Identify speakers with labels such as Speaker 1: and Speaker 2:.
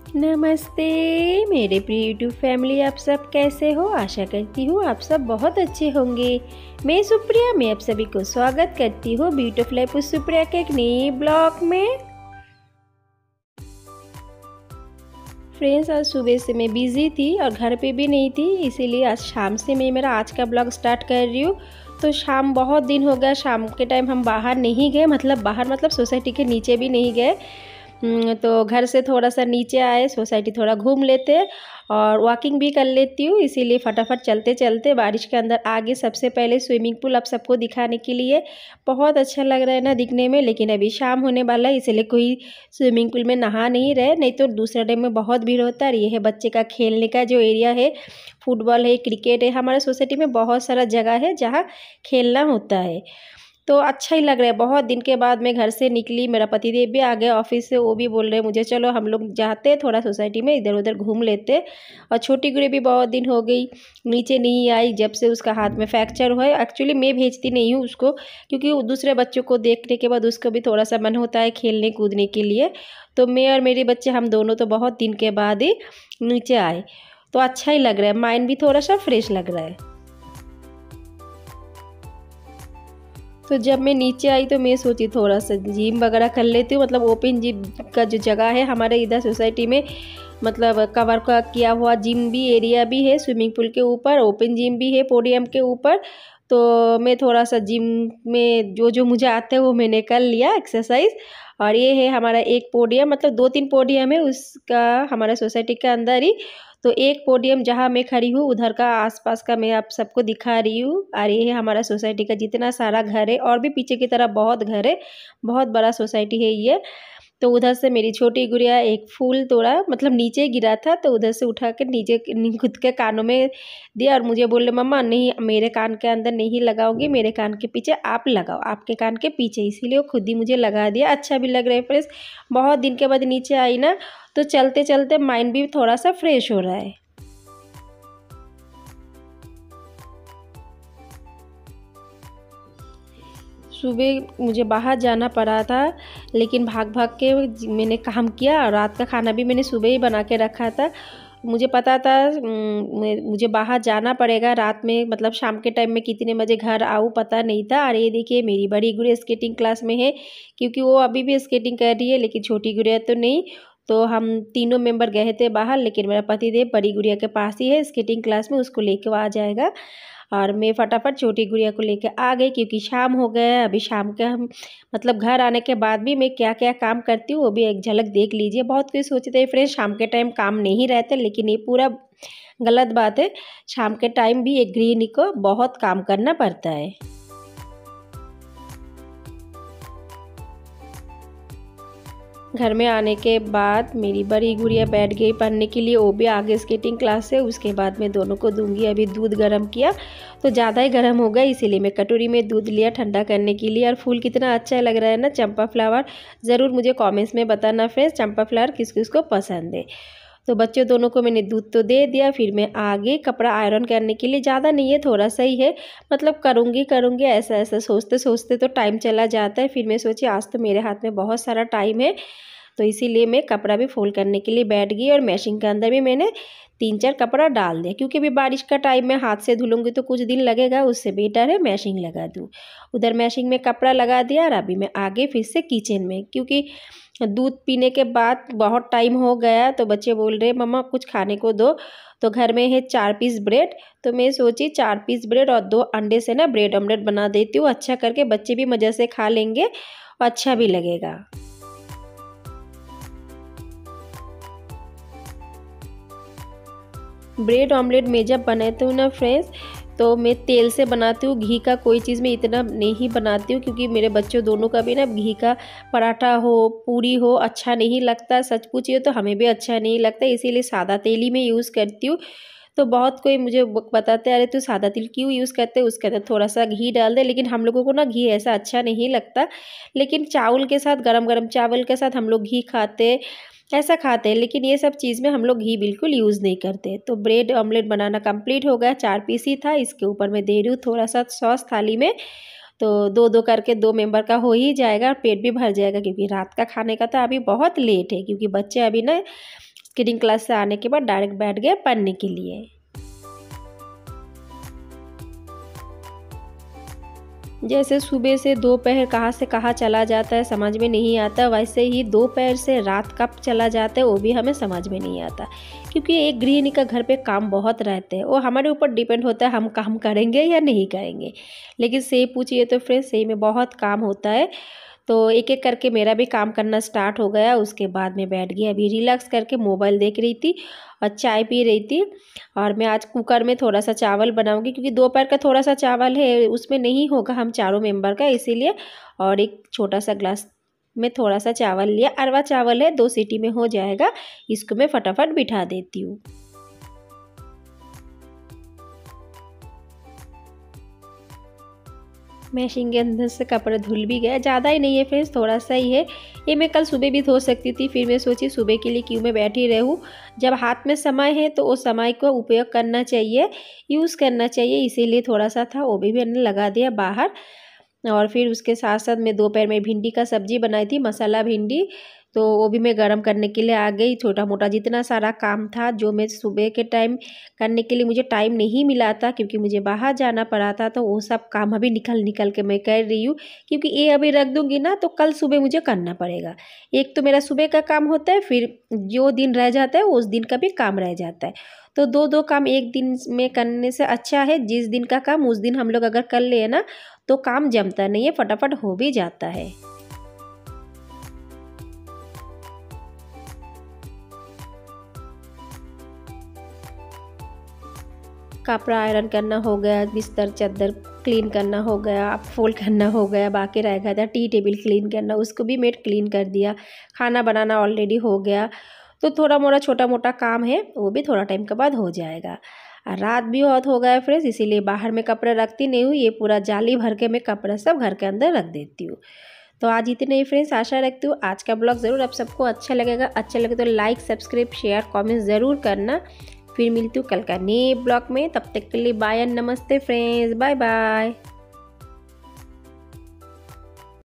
Speaker 1: नमस्ते मेरे प्रिय यूट्यूब फैमिली, आप सब कैसे हो। आशा करती हूँ आप सब बहुत अच्छे होंगे। मैं सुप्रिया, मैं आप सभी को स्वागत करती हूँ ब्यूटीफुल लाइफ विद सुप्रिया के एक नए ब्लॉग में। फ्रेंड्स, आज सुबह से मैं बिज़ी थी और घर पे भी नहीं थी, इसीलिए आज शाम से मैं मेरा आज का ब्लॉग स्टार्ट कर रही हूँ। तो शाम बहुत दिन हो गया, शाम के टाइम हम बाहर नहीं गए, मतलब सोसाइटी के नीचे भी नहीं गए। तो घर से थोड़ा सा नीचे आए, सोसाइटी थोड़ा घूम लेते और वॉकिंग भी कर लेती हूँ, इसीलिए फटाफट चलते चलते बारिश के अंदर आगे सबसे पहले स्विमिंग पूल आप सबको दिखाने के लिए। बहुत अच्छा लग रहा है ना दिखने में, लेकिन अभी शाम होने वाला है, इसलिए कोई स्विमिंग पूल में नहा नहीं रहे, नहीं तो दूसरे डे में बहुत भीड़ होता है। और ये है बच्चे का खेलने का जो एरिया है, फुटबॉल है, क्रिकेट है, हमारे सोसाइटी में बहुत सारा जगह है जहाँ खेलना होता है। तो अच्छा ही लग रहा है। बहुत दिन के बाद मैं घर से निकली, मेरा पतिदेव भी आ गए ऑफिस से, वो भी बोल रहे हैं मुझे चलो हम लोग जाते हैं थोड़ा सोसाइटी में इधर उधर घूम लेते। और छोटी गुड़िया भी बहुत दिन हो गई नीचे नहीं आई, जब से उसका हाथ में फ्रैक्चर हुआ है। एक्चुअली मैं भेजती नहीं हूँ उसको, क्योंकि दूसरे बच्चों को देखने के बाद उसको भी थोड़ा सा मन होता है खेलने कूदने के लिए। तो मैं और मेरे बच्चे, हम दोनों तो बहुत दिन के बाद ही नीचे आए, तो अच्छा ही लग रहा है, माइंड भी थोड़ा सा फ्रेश लग रहा है। तो जब मैं नीचे आई तो मैं सोची थोड़ा सा जिम वगैरह कर लेती हूँ, मतलब ओपन जिम का जो जगह है हमारे इधर सोसाइटी में, मतलब कवर का किया हुआ जिम भी एरिया भी है, स्विमिंग पूल के ऊपर ओपन जिम भी है पोडियम के ऊपर। तो मैं थोड़ा सा जिम में जो जो मुझे आता है वो मैंने कर लिया एक्सरसाइज। और ये है हमारा एक पोडियम, मतलब दो तीन पोडियम है उसका हमारा सोसाइटी के अंदर ही। तो एक पोडियम जहाँ मैं खड़ी हूँ उधर का आसपास का मैं आप सबको दिखा रही हूँ। और ये है हमारा सोसाइटी का जितना सारा घर है, और भी पीछे की तरफ बहुत घर है, बहुत बड़ा सोसाइटी है ये। तो उधर से मेरी छोटी गुड़िया एक फूल तोड़ा, मतलब नीचे गिरा था, तो उधर से उठा के नीचे खुद के कानों में दिया और मुझे बोले मम्मा नहीं, मेरे कान के अंदर नहीं लगाओगी, मेरे कान के पीछे आप लगाओ, आपके कान के पीछे। इसीलिए वो खुद ही मुझे लगा दिया। अच्छा भी लग रहा है फ्रेश, बहुत दिन के बाद नीचे आई ना, तो चलते चलते माइंड भी थोड़ा सा फ्रेश हो रहा है। सुबह मुझे बाहर जाना पड़ा था, लेकिन भाग भाग के मैंने काम किया और रात का खाना भी मैंने सुबह ही बना के रखा था। मुझे पता था मुझे बाहर जाना पड़ेगा रात में, मतलब शाम के टाइम में कितने बजे घर आऊँ पता नहीं था। और ये देखिए मेरी बड़ी गुड़िया स्केटिंग क्लास में है, क्योंकि वो अभी भी स्केटिंग कर रही है, लेकिन छोटी गुड़िया तो नहीं। तो हम तीनों मेंबर गए थे बाहर, लेकिन मेरा पतिदेव बड़ी गुड़िया के पास ही है स्केटिंग क्लास में, उसको लेके आ जाएगा। और मैं फटाफट छोटी गुड़िया को लेकर आ गई, क्योंकि शाम हो गया है। अभी शाम के हम, मतलब घर आने के बाद भी मैं क्या क्या काम करती हूँ वो भी एक झलक देख लीजिए। बहुत कोई सोचते हैं फ्रेंड्स शाम के टाइम काम नहीं रहते, लेकिन ये पूरा गलत बात है। शाम के टाइम भी एक गृहिणी को बहुत काम करना पड़ता है। घर में आने के बाद मेरी बड़ी गुड़िया बैठ गई पढ़ने के लिए, वो भी आगे स्केटिंग क्लास से। उसके बाद मैं दोनों को दूंगी। अभी दूध गर्म किया तो ज़्यादा ही गर्म हो गया, इसीलिए मैं कटोरी में दूध लिया ठंडा करने के लिए। और फूल कितना अच्छा लग रहा है ना, चंपा फ्लावर। ज़रूर मुझे कमेंट्स में बताना फ्रेंड्स चंपा फ्लावर किस किस को पसंद है। तो बच्चों दोनों को मैंने दूध तो दे दिया, फिर मैं आगे कपड़ा आयरन करने के लिए। ज़्यादा नहीं है, थोड़ा सा ही है, मतलब करूँगी ऐसा ऐसा सोचते सोचते तो टाइम चला जाता है। फिर मैं सोची आज तो मेरे हाथ में बहुत सारा टाइम है, तो इसीलिए मैं कपड़ा भी फोल्ड करने के लिए बैठ गई। और मशीन के अंदर भी मैंने तीन चार कपड़ा डाल दिया, क्योंकि अभी बारिश का टाइम में हाथ से धुलूंगी तो कुछ दिन लगेगा, उससे बेटर है मशीन लगा दूँ। उधर मशीन में कपड़ा लगा दिया और अभी मैं आगे फिर से किचन में, क्योंकि दूध पीने के बाद बहुत टाइम हो गया। तो बच्चे बोल रहे मम्मा कुछ खाने को दो। तो घर में है 4 पीस ब्रेड, तो मैं सोची 4 पीस ब्रेड और 2 अंडे से ना ब्रेड ऑमलेट बना देती हूँ अच्छा करके, बच्चे भी मज़े से खा लेंगे और अच्छा भी लगेगा। ब्रेड ऑमलेट मैं जब बनाती हूँ ना फ्रेंड्स, तो मैं तेल से बनाती हूँ, घी का कोई चीज़ मैं इतना नहीं बनाती हूँ, क्योंकि मेरे बच्चों दोनों का भी ना घी का पराठा हो पूरी हो अच्छा नहीं लगता। सच पूछिए तो हमें भी अच्छा नहीं लगता, इसीलिए सादा तेल ही मैं यूज़ करती हूँ। तो बहुत कोई मुझे बताते अरे तू सादा तेल क्यों यूज़ करते, उसके अंदर थोड़ा सा घी डाल दे, लेकिन हम लोगों को ना घी ऐसा अच्छा नहीं लगता। लेकिन चावल के साथ, गरम गरम चावल के साथ हम लोग घी खाते, ऐसा खाते हैं, लेकिन ये सब चीज़ में हम लोग घी बिल्कुल यूज़ नहीं करते। तो ब्रेड ऑमलेट बनाना कंप्लीट हो गया, 4 पीस ही था। इसके ऊपर मैं दे रही हूँ थोड़ा सा सॉस थाली में, तो दो दो करके 2 मेंबर का हो ही जाएगा, पेट भी भर जाएगा। क्योंकि रात का खाने का तो अभी बहुत लेट है, क्योंकि बच्चे अभी ना स्किनिंग क्लास से आने के बाद डायरेक्ट बैठ गए पढ़ने के लिए। जैसे सुबह से दोपहर कहाँ से कहाँ चला जाता है समझ में नहीं आता, वैसे ही दोपहर से रात कब चला जाता है वो भी हमें समझ में नहीं आता, क्योंकि एक गृहिणी का घर पे काम बहुत रहते हैं। वो हमारे ऊपर डिपेंड होता है हम काम करेंगे या नहीं करेंगे। लेकिन सही पूछिए तो फ्रेंड्स सही में बहुत काम होता है। तो एक एक करके मेरा भी काम करना स्टार्ट हो गया। उसके बाद मैं बैठ गई, अभी रिलैक्स करके मोबाइल देख रही थी और चाय पी रही थी। और मैं आज कुकर में थोड़ा सा चावल बनाऊंगी, क्योंकि दोपहर का थोड़ा सा चावल है, उसमें नहीं होगा हम चारों मेंबर का, इसीलिए। और एक छोटा सा ग्लास में थोड़ा सा चावल लिया, अरवा चावल है, 2 सीटी में हो जाएगा। इसको मैं फटाफट बिठा देती हूँ। मशीन के अंदर से कपड़ा धुल भी गया, ज़्यादा ही नहीं है फ्रेंड्स, थोड़ा सा ही है। ये मैं कल सुबह भी धो सकती थी, फिर मैं सोची सुबह के लिए क्यों मैं बैठी रहूँ। जब हाथ में समय है तो उस समय को उपयोग करना चाहिए, यूज़ करना चाहिए, इसीलिए थोड़ा सा था वो भी मैंने लगा दिया बाहर। और फिर उसके साथ साथ मैं दोपहर में भिंडी का सब्जी बनाई थी, मसाला भिंडी, तो वो भी मैं गरम करने के लिए आ गई। छोटा मोटा जितना सारा काम था जो मैं सुबह के टाइम करने के लिए मुझे टाइम नहीं मिला था, क्योंकि मुझे बाहर जाना पड़ा था, तो वो सब काम अभी निकल निकल के मैं कर रही हूँ। क्योंकि ये अभी रख दूँगी ना तो कल सुबह मुझे करना पड़ेगा। एक तो मेरा सुबह का काम होता है, फिर जो दिन रह जाता है उस दिन का भी काम रह जाता है। तो दो काम एक दिन में करने से अच्छा है, जिस दिन का काम उस दिन हम लोग अगर कर ले ना तो काम जमता नहीं है, फटाफट हो भी जाता है। कपड़ा आयरन करना हो गया, बिस्तर चादर क्लीन करना हो गया, फोल्ड करना हो गया, बाकी रह गया था टी टेबल क्लीन करना, उसको भी मैं क्लीन कर दिया। खाना बनाना ऑलरेडी हो गया। तो थोड़ा मोड़ा छोटा मोटा काम है वो भी थोड़ा टाइम के बाद हो जाएगा। और रात भी बहुत हो गया फ्रेंड्स, इसीलिए बाहर में कपड़ा रखती नहीं हूँ, ये पूरा जाली भर के मैं कपड़ा सब घर के अंदर रख देती हूँ। तो आज इतने ही फ्रेंड्स, आशा रखती हूँ आज का ब्लॉग ज़रूर आप सबको अच्छा लगेगा। अच्छा लगे तो लाइक सब्सक्राइब शेयर कमेंट ज़रूर करना। फिर मिलती हूँ कल का नए ब्लॉग में, तब तक के लिए बाय एंड नमस्ते फ्रेंड्स, बाय बाय।